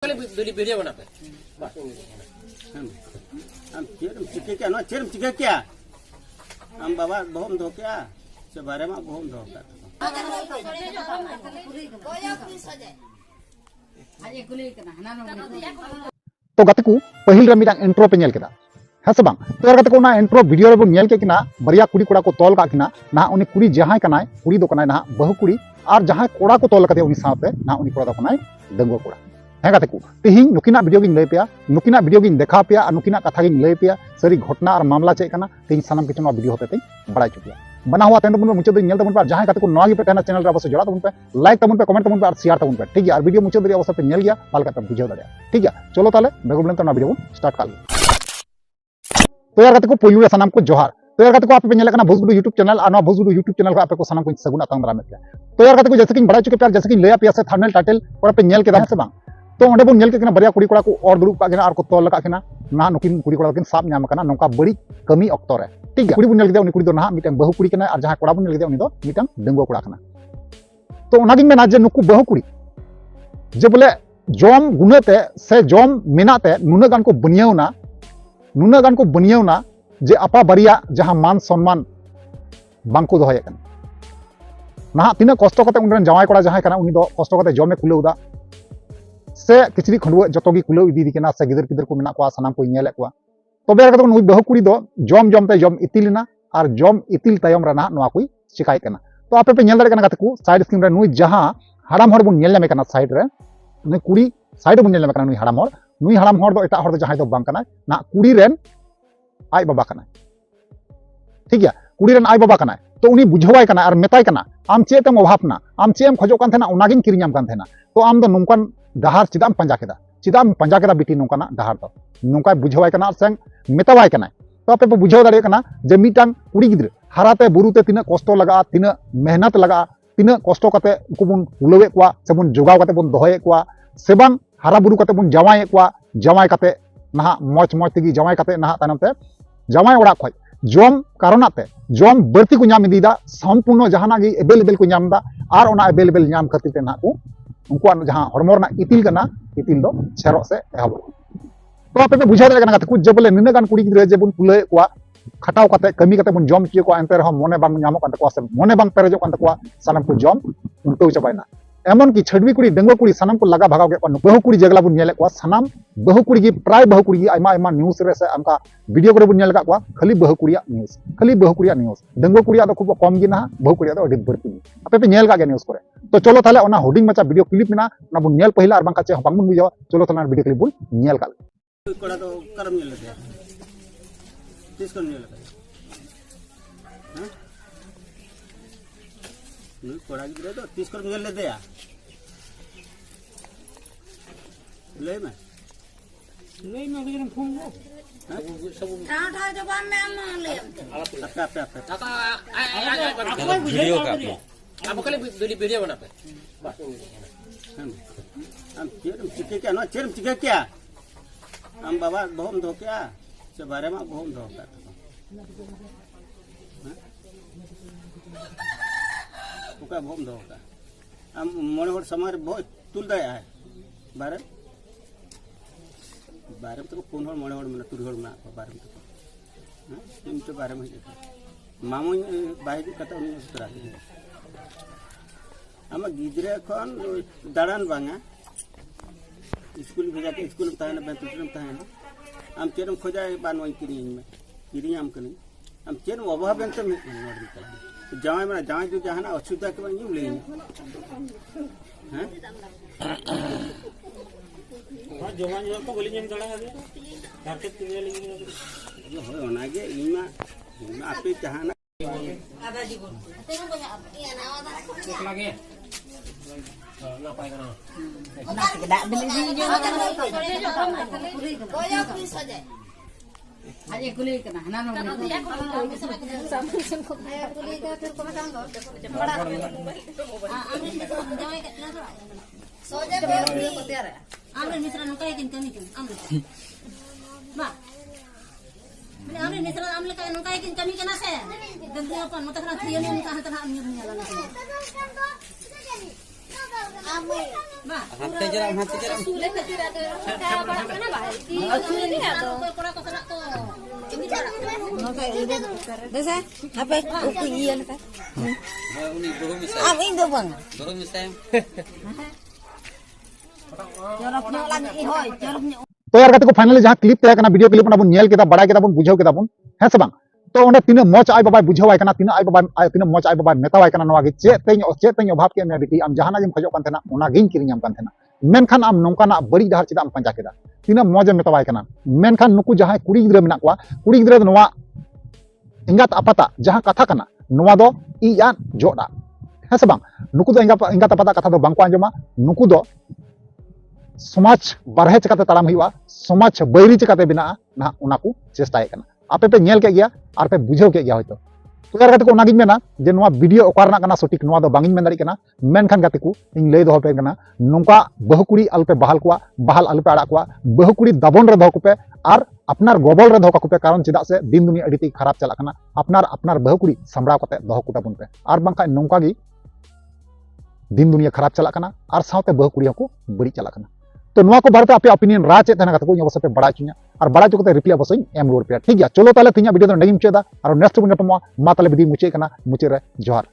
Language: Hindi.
खाली वीडियो बनाते हम चिके क्या ना चेरम चिके क्या हम बाबा बहुम धो क्या से बारे में बहुम धो का तो गति को पहिल रे मिटांग इंट्रो पे नेल केदा है से बांग तो यार गति को ना इंट्रो वीडियो रे बो नेल के किना बरिया कुड़ी कोड़ा को तोल का किना ना उनी कुड़ी जहां कनाय कुड़ी दो कनाय ना बहु कुड़ी और जहां कोड़ा को तोल कते उनी साथे ना उनी कोड़ा दो कनाय दंगो कोड़ा है गति को तिहिं नुकिना वीडियो गिन लय पेया नुकिना वीडियो गिन देखा पेया और नुकिना कथा गिन लय पेया सरी घटना और मामला चेक कना तिहिं सानाम किछु ना वीडियो होते ते बड़ाई चुकिया बना हुआ तेन तबन मुचाद नेल तबन पर जहां गति को नवा गे पे कहना चैनल रे अवश्य जोड़ा तबन पे लाइक तबन पे कमेंट तबन पे और शेयर तबन पे ठीक है और वीडियो मुचाद रे अवश्य पे नेल गया बाल का बुझाव दड़िया ठीक है चलो ताले बेगुबलन तो ना वीडियो स्टार्ट कर तो यार गति को पुलु सानाम को जोहार तो यार गति को आप पे नेल कना भोजगुडू यूट्यूब चैनल और भोजगुडू यूट्यूब चैनल को आप को सानाम को सगुन आतंग दाराम पे तो यार गति को जैसे कि बड़ा चुके प्यार जैसे कि लया पिया से थंबनेल टाइटल और पे नेल के दा से बांग तो ओंडे बन नेल के किना बरिया कुड़ी कोड़ा को और दुरुब का किना और को तोल का किना ना नुकिन कुड़ी कोड़ा किन साब न्याम कना नोका बड़ी कमी ऑक्तो रे ठीक है कुड़ी बन नेल के उनी कुड़ी दो ना मिटन बहु कुड़ी कना और जहां कोड़ा बन नेल के उनी दो मिटन डंगो कोड़ा कना तो ओनागिन मेना जे नुकु बहु कुड़ी जे बोले जॉम गुनेते से जॉम मेनाते नुना गान को बनियावना जे अपा बरिया जहां मान सम्मान बांको दोहय कना ना तिना कष्ट कते उनरन जवाय कोड़ा जहां कना उनी दो कष्ट कते जॉमे खुलेउदा से किचरी खंडुआ जतोगी खुलेउ इदी केना से गिदर पिदर को मेना को सानाम को नेले को तबे यार नुई बहु कुड़ी दो जॉम जॉम ते जॉम इतिलना और जॉम इतिल तायम रना नवा कोई शिकायत कना तो आपे पे नेल दारे कना गते को साइड स्क्रीन रे नुई जहां हराम हर बुन नेल लेमे कना साइड रे नुई कुड़ी साइड बुन नेल लेमे कना नुई हराम हर दो एटा हर दो जहां दो बांग कना ना कुड़ी रेन आई बाबा कना ठीक है कुड़ी रेन आई बाबा कना तो उनी बुझवाय कना और मेताय कना आम चेतम अभावना आम चेम खजो कान थेना उनागिन किरिኛम कान थेना तो आम दो नोंकान डहार चिदाम पंजा केदा बिटी नोंकाना डहार दो नोंकाय बुझवाय कना संग मेतावाय कना तो आपे बुझाव दाड़े कना जे मिटांग कुड़ी गिद्र हाराते बुरुते तिना कष्ट लगा तिना मेहनत लगा तिना कष्ट कते उनको बन हुलवे कोआ से बन जोगाव कते बन दोहये कोआ से बांग हारा बुरु कते बन जावाय कोआ जावाय कते नहा मौज मौज तेगी जावाय कते नहा तानमते जावाय ओड़ा खय जॉम कारणते जॉम बर्ती को नाम इदीदा संपूर्ण जहाना गे अवेलेबल को नामदा और ओना अवेलेबल नाम खातिर ते ना को उनको जहां हरमो रना इतिल कना इतिल दो छेरो से एहब तो आपे बुझा दाड़े कना कुछ जे बोले निना गान कुड़ी गिद्रे जे बुन कुले कोआ खटाव कते कमी कते बुन जॉम चियो को अंते रह मने बांग नामो कान तको से मने बांग पेरेजो कान तको सानाम को जॉम उल्टो चबायना एमन की छडवी कुड़ी डंगो कुड़ी सानाम को लगा भगाव के बहु कुड़ी जगला बुन नेले को सानाम बहु कुड़ी की प्राय बहु कुड़ी आयमा आयमा न्यूज़ रे से हमका वीडियो करे बुन नेल का को खाली बहु कुड़िया न्यूज़ डंगो कुड़िया दो खूब कम गिना बहु कुड़िया दो अडी बरती आपे पे नेल का गे न्यूज़ करे तो चलो ताले ओना होर्डिंग मचा वीडियो क्लिप मेना ना बुन नेल पहिला और बांका चे बांग बुन बुझावा चलो ताले वीडियो क्लिप बुन नेल का कोड़ा तो करम नेल दे किस को नेल हां नु कोड़ा गिरे तो 30 कर नेल दे ले में गिरम फोन दो ठाठा जवाब में हम ले आपका वीडियो का आप खाली वीडियो बनाते हम चेरम चिके क्या ना चेरम चिके क्या हम बाबा बहुम धो क्या से बारे में बहुम धो का ओका बहुम धो का हम मोने और समय बहुत तुल दया है बारे में तो कोन हर मोने और मन तुर हर ना बारे में तो इन तो बारे में मामू बाई कता उन उतरा हम गिदरे खन दाड़ान बांगा स्कूल भेजा के स्कूल में ताहना बेंतुर में ताहना हम चेरम खोजाय बानवाई किरी आम कनी हम चेरम अभाव बेंत में नोड दिता जाय में जाय जो जहाना असुविधा के बानी ले हैं हां जवान जो को बोली जेम दड़ा है धारते तिने लगी जो हो ओनागे इमा आपे जहाना आधा जीवन लगे ना पाएगा ना dak beli video koyo please aja aje kuli kena hanan sama kuli ka फिर को बताऊं बड़ा आमरे मिश्रा जावे के ना सोजे वीडियो को तैयार है आमरे मिश्रा नु कहीं कमी कम आमरे बा मैंने आमरे मिश्रा आमले का नु कहीं कमी केना से गंदी अपन मतलब ना थियो ने कहां तना अन्य दुनिया लगा Hantai jeram. Sulit ke tidak ada. Kayak apa kena baik. Sulit ni ada. Kora kau kena tu. Ini jarak. Okey, ini. Desa, apa? Ukui ian kan. Uni burung misal. Ah, ini bang. Burung misal. Jorok nyok lagi ihoi, jorok nyok. तो यार कहते को फाइनली जहां क्लिप तय करना वीडियो क्लिप ना बुन नेल केदा बड़ा केदा बुन बुझाव केदा बुन है से बांग तो ओंडे तीन मच आय बाबा बुझाव आय कना तीन आय बाबा तीन मच आय बाबा मेताव आय कना नवा गे चेतें अभाव के मे बिटी आम जहाना जिम खजो कान थेना ओना गिन किरिंग आम कान थेना मेनखान आम नोंकाना बड़ी डहार चिदा आम पंजा केदा तीन मज मेताव आय कना मेनखान नुकु जहां कुड़ी गिद्रा मेना कोआ कुड़ी गिद्रा नवा इंगात आपाता जहां कथा कना नवा दो इयान जोड़ा है से बांग नुकु दो इंगात आपाता कथा दो बांग को आंजमा नुकु दो समाज बारहे चकाते ताराम हुआ समाज बैरी चकाते बिना ना उनाकू चेष्टाए कना आपे पे नेल के गया और पे बुझाव के गया होतो तो यार गाते को नागिन मेना जे नवा वीडियो ओकारना कना सटिक नवा दो बांगिन मेन दाड़ी कना मेनखान गाते को इन लय दो पे कना नोंका बहुकुड़ी अल्पे बहाल अल्पे आड़ा कोआ बहुकुड़ी दाबन रे दो को पे और अपनार गोबल रे दो को पे कारण चिदा से दिन दुनिया अडिति खराब चला कना अपनार बहुकुड़ी संबड़ाव कते दो को ताबुन पे और बांका नोंका गी दिन दुनिया खराब चला कना और सावते बहुकुड़ी को बड़ी चला कना तो नुआ को बारे पे ओपिनियन रा चेत थाना को अवश्य पे बड़ा चुनिया और बड़ा चुकते रिप्लाई अवश्य एम रोड पे ठीक है चलो ताले तिना वीडियो तो नहीं मुचेदा और नेक्स्ट बन मा ताले विधि मुचे कना मुचे रे जोहार